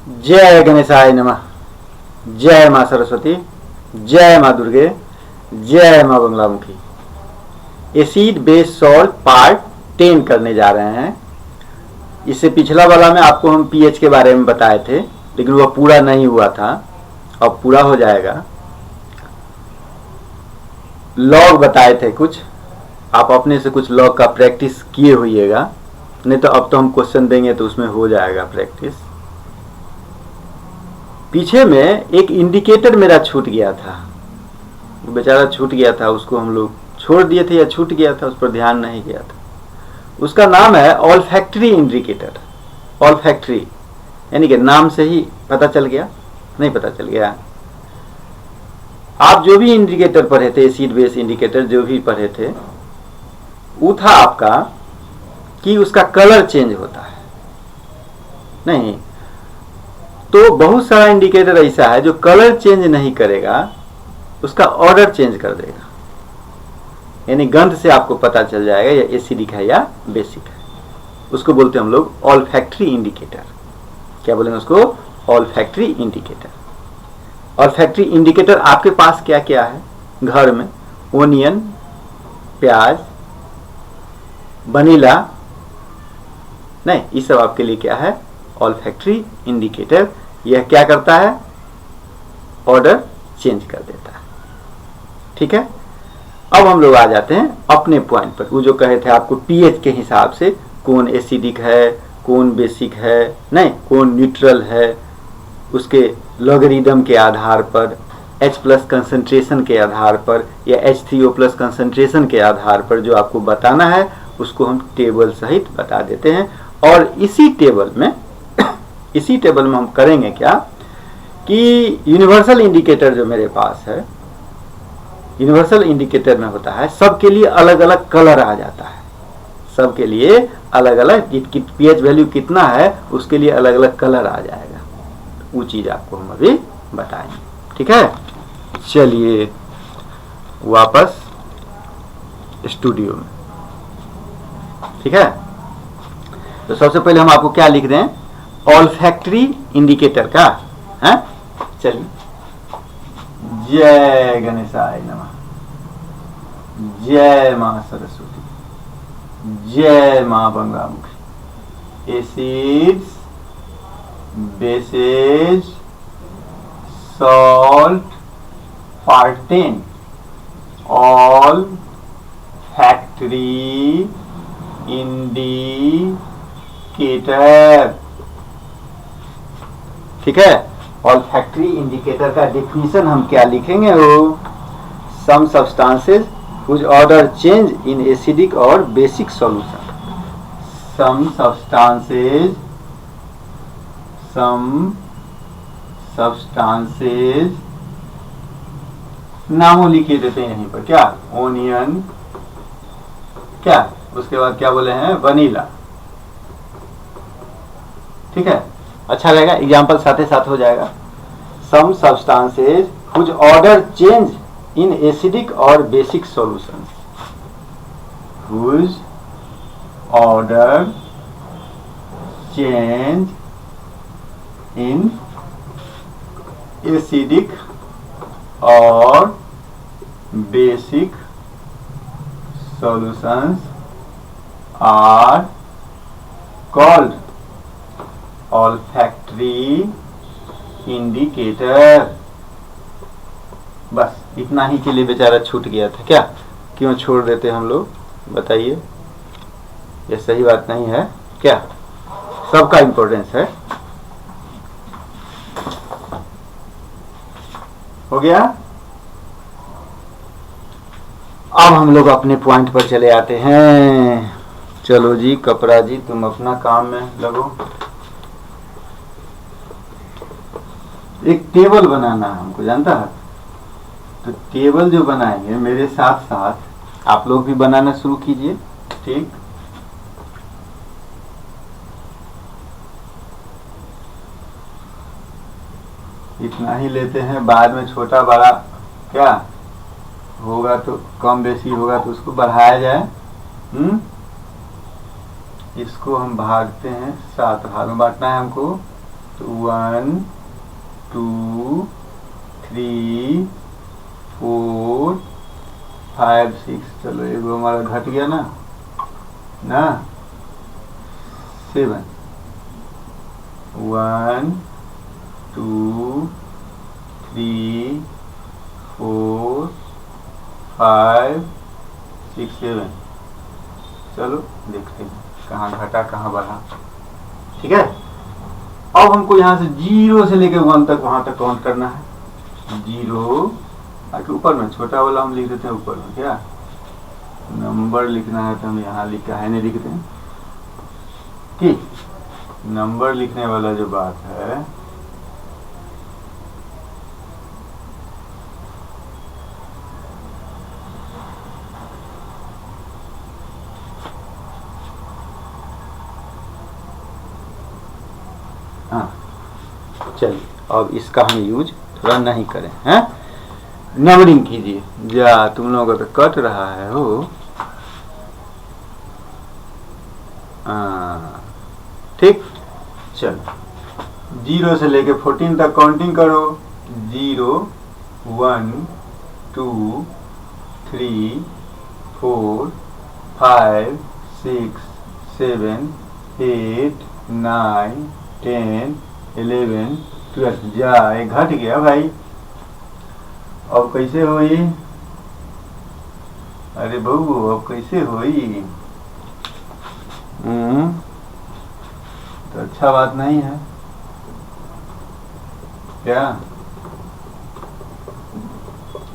जय गणेशाय नमः। जय माँ सरस्वती, जय माँ दुर्गे, जय माँ Baglamukhi. Acid base salt part 10 करने जा रहे हैं। इससे पिछला वाला में आपको हम पीएच के बारे में बताए थे, लेकिन वह पूरा नहीं हुआ था। अब पूरा हो जाएगा। लॉग बताए थे कुछ, आप अपने से कुछ लॉग का प्रैक्टिस किए होइएगा, नहीं तो अब तो हम क्वेश्चन देंगे तो उसमें हो जाएगा प्रैक्टिस। पीछे में एक इंडिकेटर मेरा छूट गया था, वो बेचारा छूट गया था, उसको हम लोग छोड़ दिए थे या छूट गया था, उस पर ध्यान नहीं गया था। उसका नाम है ऑल्फैक्टरी इंडिकेटर। ऑल्फैक्टरी यानी कि नाम से ही पता चल गया, नहीं पता चल गया। आप जो भी इंडिकेटर पढ़े थे, एसिड बेस इंडिकेटर जो भी पढ़े थे, वो था आपका कि उसका कलर चेंज होता है। नहीं तो बहुत सारा इंडिकेटर ऐसा है जो कलर चेंज नहीं करेगा, उसका ऑर्डर चेंज कर देगा। यानी गंध से आपको पता चल जाएगा या एसिडिक है या बेसिक है। उसको बोलते हैं हम लोग ऑल्फैक्टरी इंडिकेटर। क्या बोलेंगे उसको? Olfactory indicator. ऑल्फैक्टरी इंडिकेटर आपके पास क्या क्या है घर में? ओनियन, प्याज, वनीला, नहीं, ये सब आपके लिए क्या है? Olfactory indicator. यह क्या करता है? ऑर्डर चेंज कर देता है। ठीक है, अब हम लोग आ जाते हैं अपने पॉइंट पर। वो जो कहे थे आपको पीएच के हिसाब से कौन एसिडिक है, कौन बेसिक है, नहीं कौन न्यूट्रल है, उसके लॉगरिदम के आधार पर, H+ कंसंट्रेशन के आधार पर या H3O+ कंसंट्रेशन के आधार पर जो आपको बताना है, उसको हम टेबल सहित बता देते हैं। और इसी टेबल में हम करेंगे क्या कि यूनिवर्सल इंडिकेटर जो मेरे पास है, यूनिवर्सल इंडिकेटर में होता है सबके लिए अलग अलग कलर आ जाता है। सबके लिए अलग अलग पीएच वैल्यू कितना है उसके लिए अलग अलग कलर आ जाएगा। वो चीज आपको हम अभी बताएंगे। ठीक है, चलिए वापस स्टूडियो में। ठीक है, तो सबसे पहले हम आपको क्या लिख दें? ऑल्फैक्टरी इंडिकेटर का है। चलिए, जय गणेशाय नमः, जय मां सरस्वती, जय मां Baglamukhi. Acids, bases, salt, part 10, olfactory indicator. ठीक है, ऑल्फैक्टरी इंडिकेटर का डेफिनेशन हम क्या लिखेंगे? वो some substances which order change in acidic और बेसिक सॉल्यूशन। सम सब्सटेंसेस नामों लिखे देते हैं यहीं पर। क्या? ओनियन, क्या उसके बाद क्या बोले हैं? वनीला। ठीक है, अच्छा रहेगा, एग्जाम्पल साथ साथ हो जाएगा। Some substances which order change in acidic और basic solutions. Which order change in acidic और basic solutions are called olfactory indicator। बस इतना ही के लिए बेचारा छूट गया था। क्या, क्यों छोड़ देते हम लोग? बताइए, ये सही बात नहीं है क्या? सबका इंपॉर्टेंस है। हो गया। अब हम लोग अपने पॉइंट पर चले आते हैं। चलो जी, कपड़ा जी तुम अपना काम में लगो। एक टेबल बनाना है हमको, जानता है? तो टेबल जो बनाएंगे मेरे साथ साथ आप लोग भी बनाना शुरू कीजिए। ठीक, इतना ही लेते हैं, बाद में छोटा बड़ा क्या होगा तो कम बेसी होगा तो उसको बढ़ाया जाए। इसको हम भागते हैं, 7 भाग में बांटना है हमको। 1 2 3 4 5 6, चलो एगो हमारा घट गया ना 7, 1 2 3 4 5 6 7, चलो देखते हैं कहाँ घटा कहाँ बढ़ा। ठीक है, अब हमको यहाँ से 0 से लेकर 1 तक वहां तक काउंट करना है। 0 आके ऊपर में छोटा वाला हम लिख देते हैं, ऊपर में क्या नंबर लिखना है तो हम यहाँ लिखा है नहीं लिखते हैं। ठीक, नंबर लिखने वाला जो बात है हाँ, चलिए अब इसका हम यूज थोड़ा नहीं करें हैं। नंबरिंग कीजिए, जा तुम लोगों का तो कट रहा है हो। ठीक, चलो 0 से लेके 14 तक काउंटिंग करो। 0 1 2 3 4 5 6 7 8 9 10 11 12, जा एक घट गया भाई। अब कैसे होई? अरे बहू अब कैसे होई? तो अच्छा बात नहीं है क्या?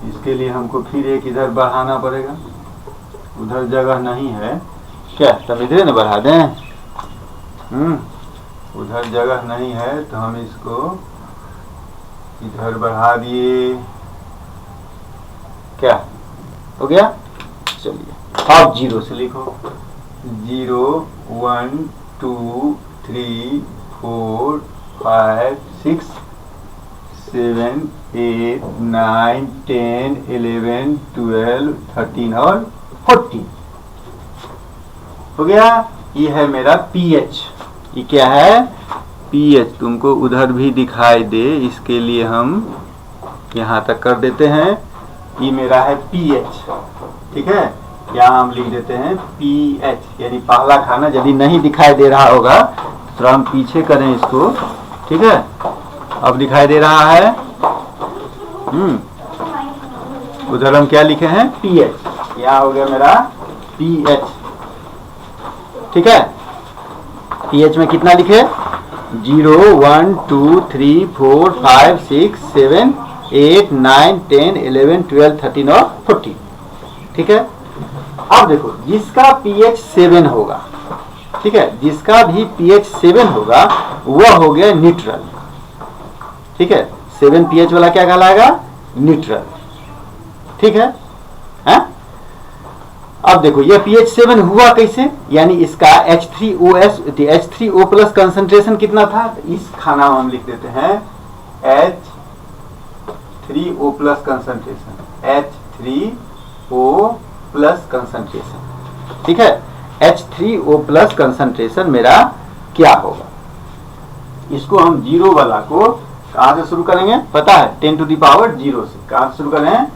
इसके लिए हमको फिर एक इधर बढ़ाना पड़ेगा, उधर जगह नहीं है क्या? तब इधर न बढ़ा दें। उधर जगह नहीं है तो हम इसको इधर बढ़ा दिए, क्या हो गया? चलिए अब 0 से लिखो। 0 1 2 3 4 5 6 7 8 9 10 11 12 13 और 14 हो गया। ये है मेरा पीएच। ये क्या है? पीएच। तुमको उधर भी दिखाई दे इसके लिए हम यहाँ तक कर देते हैं। ये मेरा है पीएच। ठीक है, यहाँ हम लिख देते हैं पीएच, यानी पहला खाना। यदि नहीं दिखाई दे रहा होगा तो हम पीछे करें इसको। ठीक है, अब दिखाई दे रहा है। उधर हम क्या लिखे हैं? पीएच। यहाँ हो गया मेरा पीएच। ठीक है, पीएच में कितना लिखे? 0 1 2 3 4 5 6 7 8 9 10 11 12 13 और 14। ठीक है, अब देखो जिसका पीएच 7 होगा, ठीक है, जिसका भी पीएच 7 होगा वह हो गया न्यूट्रल। ठीक है, 7 पीएच वाला क्या कहलाएगा? न्यूट्रल। ठीक है, अब देखो ये pH 7 हुआ कैसे? यानी इसका H3OS H3O प्लस कंसंट्रेशन कितना था? इस खाना में हम लिख देते हैं H3O plus concentration, H3O plus concentration. ठीक है, H3O प्लस कंसंट्रेशन मेरा क्या होगा? इसको हम 0 वाला को कहाँ से शुरू करेंगे पता है? 10 टू द पावर 0 से। कहाँ से शुरू करें?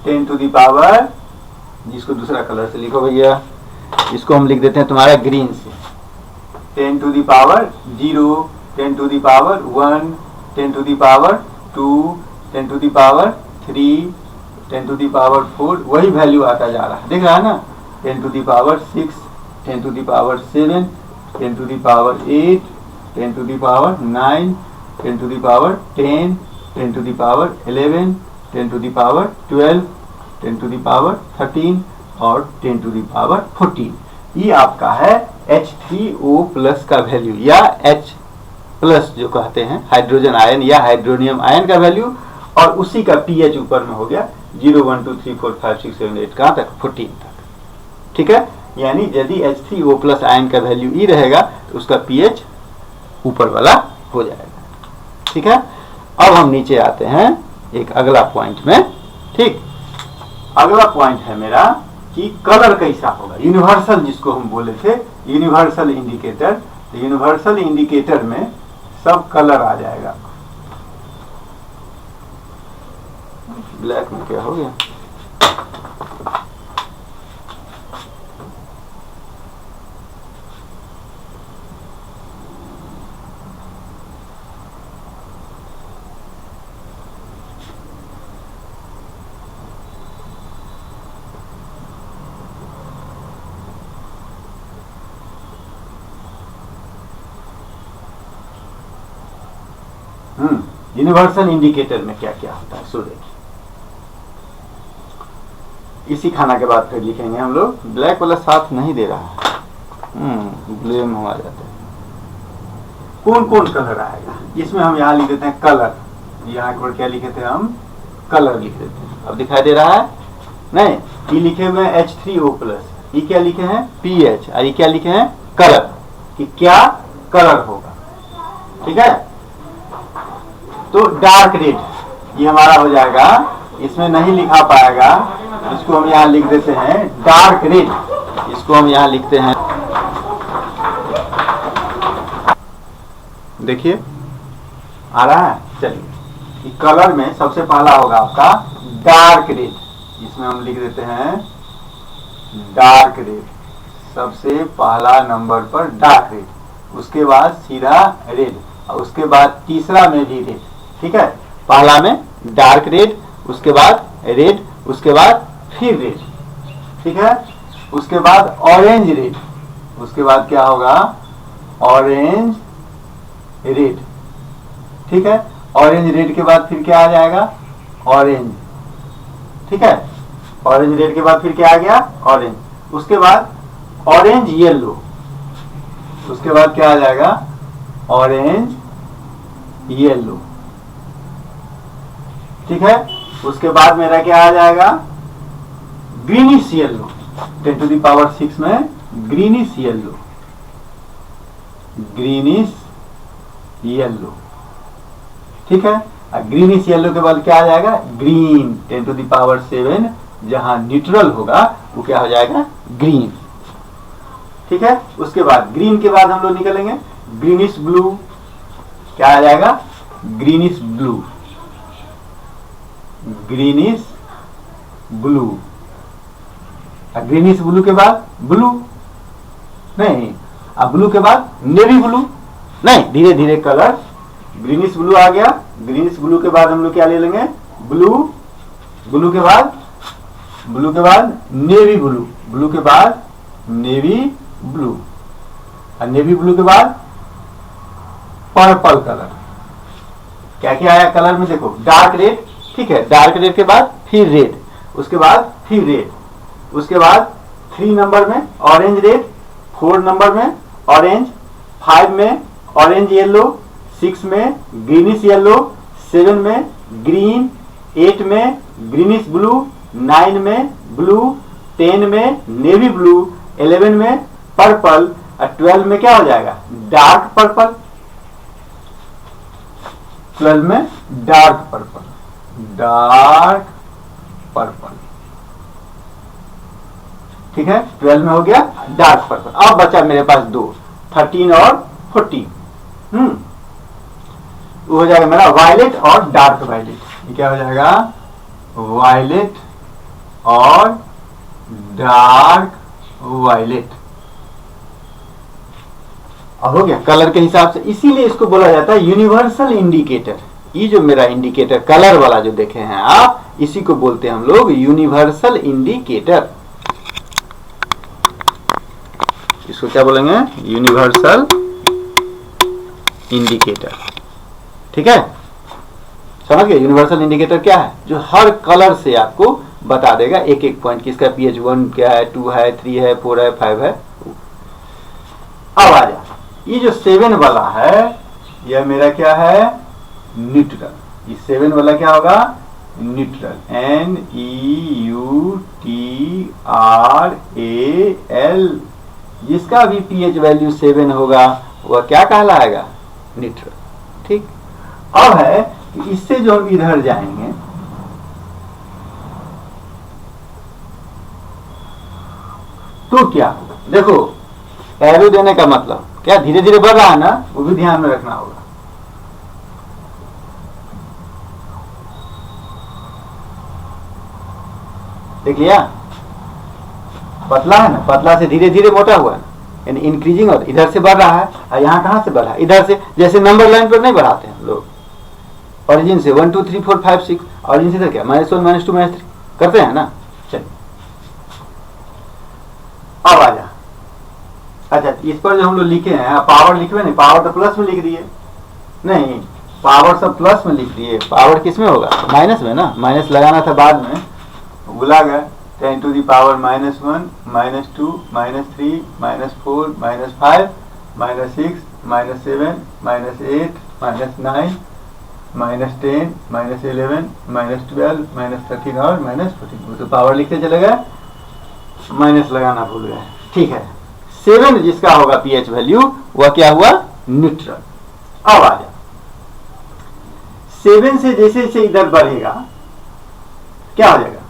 10 टू द पावर, जिसको दूसरा कलर से लिखो भैया, इसको हम लिख देते हैं तुम्हारा ग्रीन से। 10 to the power 0, 10 to the power 1, 10 to the power 2, 10 to the power 3, 10 to the power 4, वही वैल्यू आता जा रहा है, देख रहा है ना? 10 to the power 6, 10 to the power 7, 10 to the power 8, 10 to the power 9, 10 to the power 10, 10 to the power 11, 10 to the power 12, 10 to the power 13 और 10 टू द पावर 14। ये आपका है H3O प्लस का वैल्यू, या H प्लस जो कहते हैं hydrogen ion या हाइड्रोनियम आयन का वैल्यू, और उसी का पीएच ऊपर में हो गया 0 1 2 3 4 5 6 7 8 कहाँ तक? 14 तक। ठीक है, यानी यदि H3O प्लस आयन का वैल्यू ई रहेगा तो उसका पीएच ऊपर वाला हो जाएगा। ठीक है, अब हम नीचे आते हैं एक अगला पॉइंट में। ठीक, अगला पॉइंट है मेरा कि कलर कैसा होगा, यूनिवर्सल जिसको हम बोले थे यूनिवर्सल इंडिकेटर। यूनिवर्सल इंडिकेटर में सब कलर आ जाएगा। ब्लैक में क्या हो गया? यूनिवर्सल इंडिकेटर में क्या क्या होता है सो देखिए, इसी खाना के बाद फिर लिखेंगे हम लोग। ब्लैक वाला साथ नहीं दे रहा है, ब्लेम हम आ जाते हैं। कौन कौन कलर आएगा इसमें? हम यहाँ लिख देते हैं कलर, यहाँ एक बार क्या लिखे थे हम? कलर लिख देते हैं। अब दिखाई दे रहा है? नहीं, ये लिखे हुए हैं H3O+, ये क्या लिखे हैं? PH, और ये क्या लिखे हैं? कलर, कि क्या कलर होगा। ठीक है, तो डार्क रेड ये हमारा हो जाएगा, इसमें नहीं लिखा पाएगा, इसको हम यहाँ लिख देते हैं डार्क रेड, इसको हम यहाँ लिखते हैं, देखिए आ रहा है। चलिए, कलर में सबसे पहला होगा आपका डार्क रेड, इसमें हम लिख देते हैं डार्क रेड, सबसे पहला नंबर पर डार्क रेड, उसके बाद सीधा रेड, और उसके बाद तीसरा में भी रेड। ठीक है, पहला में डार्क रेड, उसके बाद रेड, उसके बाद फिर रेड। ठीक है, उसके बाद ऑरेंज रेड, उसके बाद क्या होगा? Orange red. ठीक है, ऑरेंज रेड के बाद फिर क्या आ जाएगा? ऑरेंज। ठीक है, ऑरेंज रेड के बाद फिर क्या आ गया? ऑरेंज। उसके बाद ऑरेंज येलो, उसके बाद क्या आ जाएगा? Orange yellow. ठीक है, उसके बाद मेरा क्या आ जाएगा? ग्रीनिश येलो, 10⁶ में ग्रीनिश येलो, ग्रीनिश येलो। ठीक है, ग्रीनिश येलो के बाद क्या आ जाएगा? ग्रीन, 10⁷, जहां न्यूट्रल होगा वो क्या हो जाएगा? ग्रीन। ठीक है, उसके बाद ग्रीन के बाद हम लोग निकलेंगे ग्रीनिश ब्लू, क्या आ जाएगा? Greenish blue, greenish blue. Greenish blue के बाद ब्लू नहीं, अब ब्लू के बाद नेवी ब्लू नहीं, धीरे धीरे कलर, ग्रीनिश ब्लू आ गया, ग्रीनिश ब्लू के बाद हम लोग क्या ले लेंगे? ब्लू, ब्लू के बाद नेवी ब्लू, ब्लू के बाद नेवी ब्लू, और नेवी ब्लू के बाद पर्पल कलर। क्या क्या आया कलर में? देखो, डार्क रेड। ठीक है, डार्क रेड के बाद फिर रेड, उसके बाद फिर रेड, उसके बाद 3 नंबर में ऑरेंज रेड, 4 नंबर में ऑरेंज, 5 में ऑरेंज येलो, 6 में ग्रीनिश येलो, 7 में ग्रीन, 8 में ग्रीनिश ब्लू, 9 में ब्लू, 10 में नेवी ब्लू, 11 में पर्पल, और 12 में क्या हो जाएगा? डार्क पर्पल, 12 में डार्क पर्पल, डार्क पर्पल। ठीक है, 12 में हो गया डार्क पर्पल। अब बचा मेरे पास 2, 13 और 14। वो हो जाएगा मेरा वायलेट और डार्क वायलेट। ये क्या हो जाएगा? वायलेट और डार्क वायलेट। अब हो गया कलर के हिसाब से, इसीलिए इसको बोला जाता है यूनिवर्सल इंडिकेटर। ये जो मेरा इंडिकेटर कलर वाला जो देखे हैं आप, इसी को बोलते हैं हम लोग यूनिवर्सल इंडिकेटर। इसको क्या बोलेंगे? Universal indicator. ठीक है, समझ गए? यूनिवर्सल इंडिकेटर क्या है? जो हर कलर से आपको बता देगा एक एक पॉइंट, किसका pH 1 क्या है, 2 है, 3 है, 4 है, 5 है। अब आ जा, ये जो 7 वाला है यह मेरा क्या है? न्यूट्रल। ये 7 वाला क्या होगा? Neutral, NEUTRAL। जिसका भी pH वैल्यू 7 होगा वह क्या कहलाएगा? न्यूट्रल। ठीक, अब है कि इससे जो हम इधर जाएंगे तो क्या होगा? देखो, एरो देने का मतलब क्या? धीरे धीरे बढ़ रहा है ना, वो भी ध्यान में रखना होगा। देख लिया, पतला है ना, पतला से धीरे धीरे मोटा हुआ ना, यानी इंक्रीजिंग और इधर से बढ़ रहा है। और यहाँ कहाँ से बढ़ा, इधर से, जैसे नंबर लाइन पर नहीं बढ़ाते हैं लोग, ओरिजिन से 1 2 3 4 5 6, ओरिजिन से इधर क्या -1 -2 -3 करते हैं ना। चलिए अब आ जा, अच्छा इस पर जो हम लोग लिखे हैं, पावर लिखे नहीं, पावर तो प्लस में लिख दिए, नहीं पावर सब प्लस में लिख दिए, पावर किस में होगा, माइनस में ना, माइनस लगाना था बाद में, भुला गए। 10 to the power -1 -2 -3 -4 -5 -6 -7 -8 -9 -10 -11 -12 -13 और -14, तो पावर लिखते चले गए, माइनस लगाना भूल गए। ठीक है, 7 जिसका होगा पीएच वैल्यू वह क्या हुआ, न्यूट्रल। अब आ जाए 7 से जैसे जैसे इधर बढ़ेगा क्या हो जाएगा,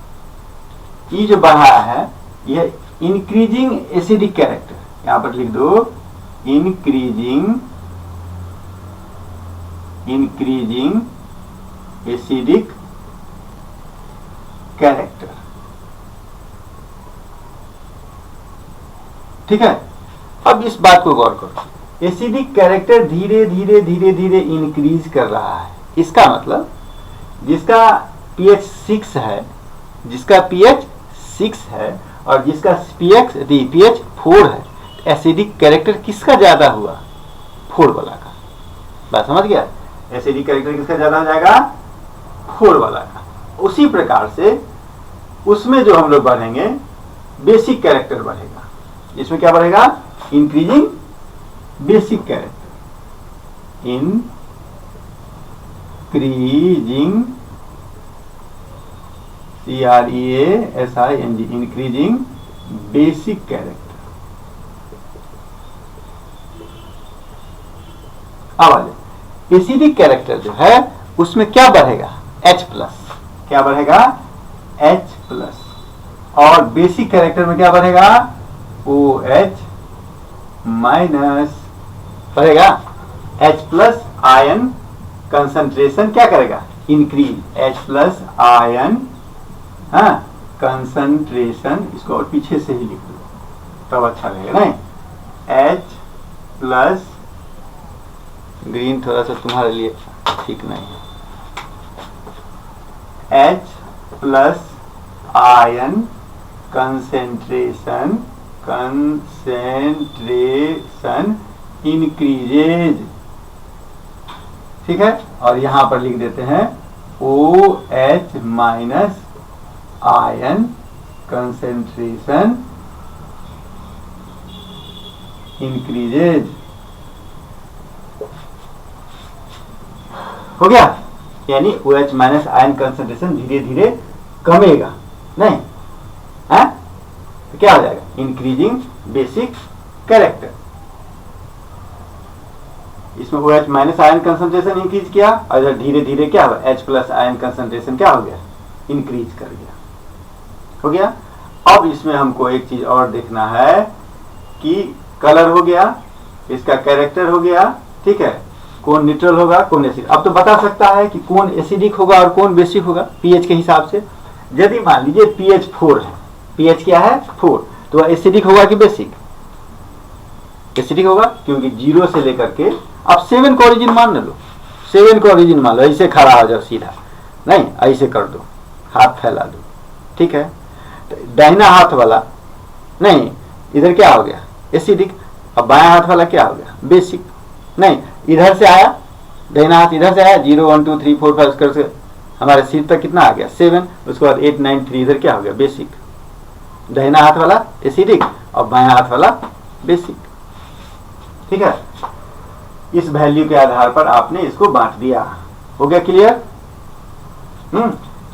ये जो बढ़ा है यह इंक्रीजिंग एसिडिक कैरेक्टर, यहां पर लिख दो इंक्रीजिंग एसिडिक कैरेक्टर। ठीक है, अब इस बात को गौर करो, एसिडिक कैरेक्टर धीरे धीरे धीरे धीरे इंक्रीज कर रहा है। इसका मतलब जिसका पीएच 6 है, जिसका पीएच 6 है और जिसका पीएच 4 है, एसिडिक कैरेक्टर किसका ज्यादा हुआ, 4 वाला का। बात समझ गया, एसिडिक कैरेक्टर किसका ज्यादा हो जाएगा, 4 वाला का। उसी प्रकार से उसमें जो हम लोग बढ़ेंगे बेसिक कैरेक्टर बढ़ेगा, इसमें क्या बढ़ेगा, increasing basic character, increasing CREASING increasing basic character. अब आ जाए एसिडिक कैरेक्टर जो है उसमें क्या बढ़ेगा, H+, क्या बढ़ेगा, H+, और बेसिक कैरेक्टर में क्या बढ़ेगा, OH- बढ़ेगा, H+ आयन कंसंट्रेशन क्या करेगा, इंक्रीज, H+ आयन कंसंट्रेशन, इसको और पीछे से ही लिख दो तब अच्छा लगेगा, नहीं H+, ग्रीन थोड़ा सा तुम्हारे लिए ठीक नहीं है, H+ आयन कंसेंट्रेशन इंक्रीजेज। ठीक है, और यहां पर लिख देते हैं OH- आयन कंसेंट्रेशन इंक्रीजेज। हो गया, यानी OH- आयन कंसेंट्रेशन धीरे धीरे कमेगा, नहीं है, तो क्या हो जाएगा, इंक्रीजिंग बेसिक कैरेक्टर। इसमें OH- आयन कंसेंट्रेशन इंक्रीज किया और इधर धीरे धीरे क्या हुआ, H+ आयन कंसेंट्रेशन क्या हो गया, इंक्रीज कर गया। हो गया, अब इसमें हमको एक चीज और देखना है कि कलर हो गया, इसका कैरेक्टर हो गया, ठीक है, कौन न्यूट्रल होगा कौन एसिडिक। अब तो बता सकता है कि कौन एसिडिक होगा और कौन बेसिक होगा पीएच के हिसाब से। यदि मान लीजिए पीएच 4 है, पीएच क्या है 4, तो वह एसिडिक होगा कि बेसिक, एसिडिक होगा, क्योंकि 0 से लेकर के अब 7 को ओरिजिन मान लो, 7 को ओरिजिन मान लो, ऐसे खड़ा हो जाओ सीधा, नहीं ऐसे कर दो, हाथ फैला दो, ठीक है, तो दाहिना हाथ वाला नहीं, इधर क्या हो गया एसिडिक, अब बायां हाथ वाला क्या हो गया बेसिक, नहीं इधर से आया, दाहिना हाथ इधर से आया, 0 1 2 3 4 5 करके हमारे सिर तक कितना आ गया 7, उसके बाद 8 9 3 इधर क्या हो गया बेसिक, दाहिना हाथ वाला एसिडिक और बायां हाथ वाला बेसिक। ठीक है, इस वैल्यू के आधार पर आपने इसको बांट दिया। हो गया क्लियर?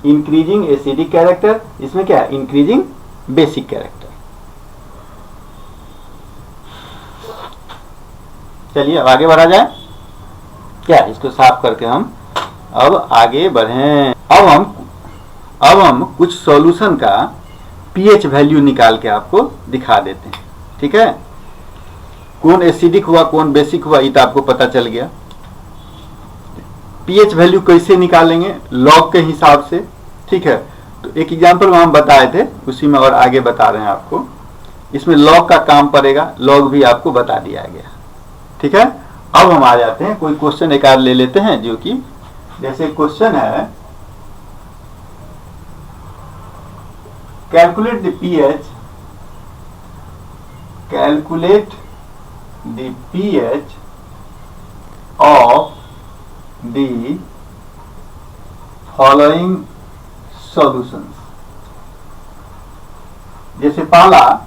इंक्रीजिंग एसिडिक कैरेक्टर, इसमें क्या है इंक्रीजिंग बेसिक कैरेक्टर। चलिए अब आगे बढ़ा जाए, क्या इसको साफ करके हम अब आगे बढ़ें। अब हम कुछ सॉल्यूशन का पीएच वैल्यू निकाल के आपको दिखा देते हैं। ठीक है, कौन एसिडिक हुआ कौन बेसिक हुआ ये तो आपको पता चल गया। पीएच वैल्यू कैसे निकालेंगे, लॉग के हिसाब से। ठीक है, तो एक एग्जाम्पल हम बताए थे, उसी में और आगे बता रहे हैं आपको। इसमें लॉग का काम पड़ेगा, लॉग भी आपको बता दिया गया। ठीक है, अब हम आ जाते हैं, कोई क्वेश्चन एक आध ले लेते हैं, जो कि जैसे क्वेश्चन है calculate the pH, calculate the pH of the following solutions. जैसे पहला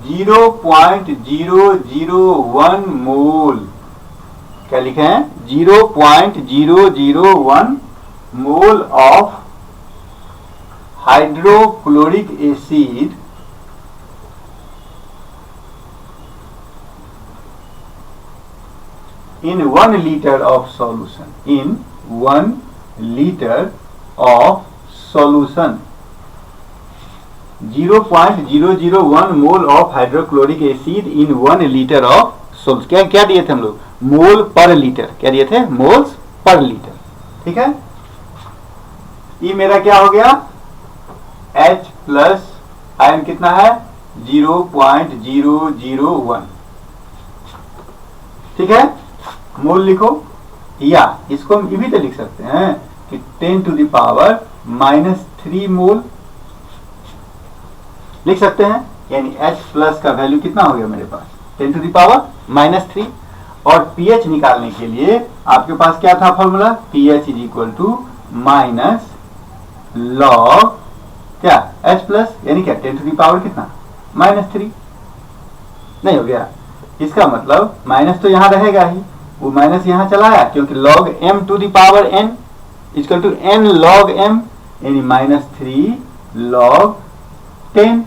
0.001 मोल, क्या लिखे हैं 0.001 mole of hydrochloric acid in 1 liter of solution, in 1 liter of solution। 0.001 mole of hydrochloric acid in 1 litre of solution. क्या क्या दिए थे हम लोग, मोल पर लीटर, क्या दिए थे, मोल्स पर लीटर। ठीक है, ये मेरा क्या हो गया, H प्लस आयन कितना है 0.001। ठीक है, मोल लिखो, या इसको हम ये भी तो लिख सकते हैं कि 10 टू द पावर -3 मोल लिख सकते हैं। यानी H प्लस का वैल्यू कितना हो गया मेरे पास 10 टू द पावर -3। और pH निकालने के लिए आपके पास क्या था formula, pH is equal to minus log क्या H प्लस, यानी क्या 10 टू द पावर कितना -3। नहीं हो गया, इसका मतलब माइनस तो यहां रहेगा ही, वो माइनस यहां चला आया, क्योंकि log m to the power n equal to n log m, यानी -3 log 10,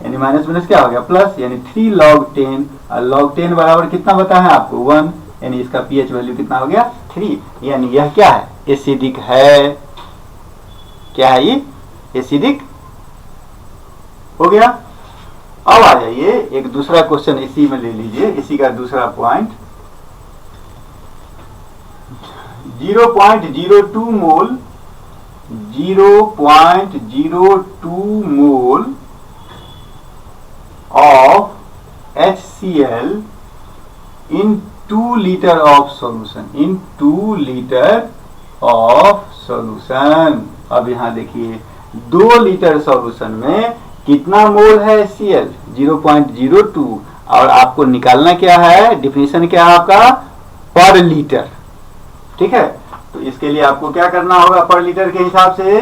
यानी माइनस माइनस क्या हो गया प्लस, यानी 3 log 10, और log 10 बराबर कितना बताया है आपको 1, यानी इसका pH वैल्यू कितना हो गया 3। यानी यह क्या है, एसिडिक है। क्या है ये, एसिडिक हो गया। अब आ जाइए एक दूसरा क्वेश्चन इसी में ले लीजिए, इसी का दूसरा point 0.02 mole 0.02 mole of HCl in 2 liter of solution, in 2 liter of solution। अब यहां देखिए 2 लीटर सॉल्यूशन में कितना मोल है HCl 0.02, और आपको निकालना क्या है, डिफिनीशन क्या है आपका, पर लीटर। ठीक है, तो इसके लिए आपको क्या करना होगा, पर लीटर के हिसाब से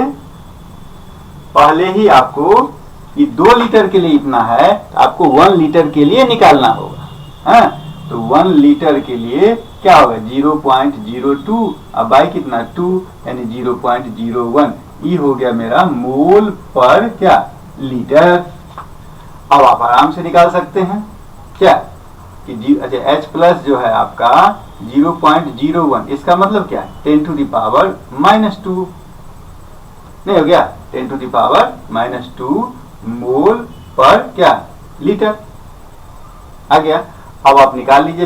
पहले ही आपको ये 2 लीटर के लिए इतना है, तो आपको 1 लीटर के लिए निकालना होगा। हाँ, तो 1 लीटर के लिए क्या होगा 0.02, अब बाई कितना 2, यानी 0.01, ये हो गया मेरा मोल पर क्या लीटर। अब आप आराम से निकाल सकते हैं क्या कि अच्छा H प्लस जो है आपका 0.01, इसका मतलब क्या है 10 टू द पावर -2, नहीं हो गया 10 टू द पावर -2 मोल पर क्या लीटर आ गया। अब आप निकाल लीजिए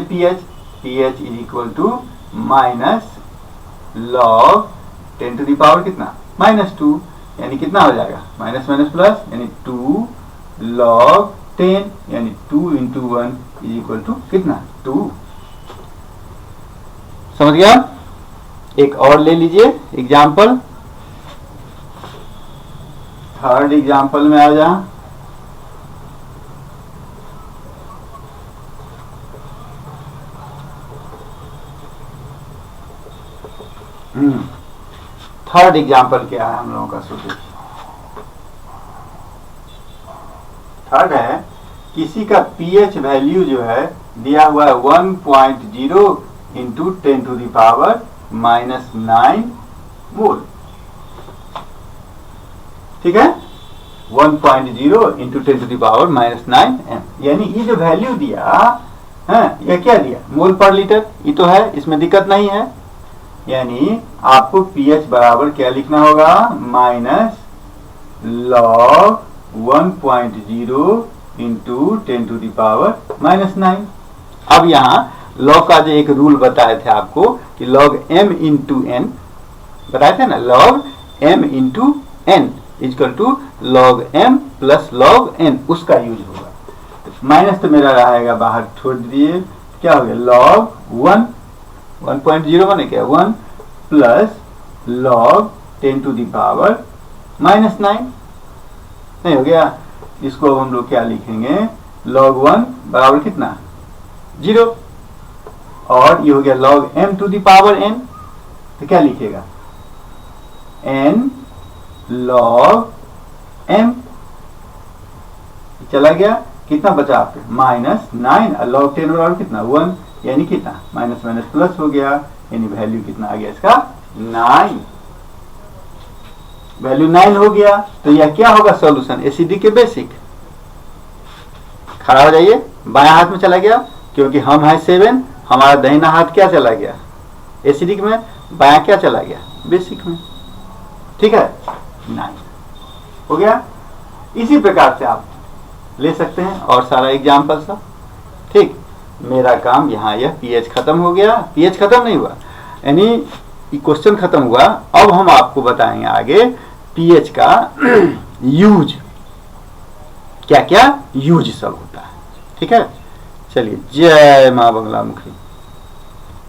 pH is equal to minus log 10 to the power कितना -2, यानी कितना हो जाएगा माइनस माइनस प्लस, यानी 2 लॉग 10, यानी 2 इंटू 1 इज इक्वल टू कितना 2। समझ गया। एक और ले लीजिए एग्जाम्पल, थर्ड एग्जाम्पल में आ जा। थर्ड एग्जाम्पल क्या है हम लोगों का, सोचिए। थर्ड है किसी का pH वैल्यू जो है दिया हुआ है 1.0 into 10 to the power -9 mole. ठीक है, 1.0 into 10 to the power -9 m, यानी ये जो वैल्यू दिया है ये क्या दिया मोल पर लीटर, ये तो है, इसमें दिक्कत नहीं है। यानी आपको pH बराबर क्या लिखना होगा minus log 1.0 into 10 to the power -9। अब यहाँ लॉग का जो एक रूल बताए थे आपको कि लॉग m इंटू n बताए थे ना, log m into n, equal to log m plus log n, उसका यूज होगा। माइनस तो मेरा रहेगा बाहर छोड़ दिए, क्या हो गया log 1, 1.01 है क्या 1 plus log 10 to the power -9, नहीं हो गया। इसको हम लोग क्या लिखेंगे log 1 बराबर कितना 0, और ये हो गया log m to the power n, तो क्या लिखेगा n log m, चला गया, कितना बचा आपके -9, और log 10 बराबर कितना 1, यानी कितना माइनस माइनस प्लस हो गया, यानी वैल्यू कितना आ गया इसका 9, वैल्यू 9 हो गया। तो यह क्या होगा सॉल्यूशन एसिडी के बेसिक। खड़ा हो जाइए, बायां हाथ में चला गया क्योंकि हम है 7, हमारा दाहिना हाथ क्या चला गया एसिडिक में, बायां क्या चला गया बेसिक में, ठीक है 9 हो गया। इसी प्रकार से आप ले सकते हैं और सारा एग्जाम्पल सब, ठीक। मेरा काम यहाँ यह पीएच खत्म हो गया, पीएच खत्म नहीं हुआ यानी क्वेश्चन खत्म हुआ। अब हम आपको बताएंगे आगे पीएच का यूज, क्या क्या यूज सब होता है, ठीक है। चलिए, जय माँ बंगला मुखी।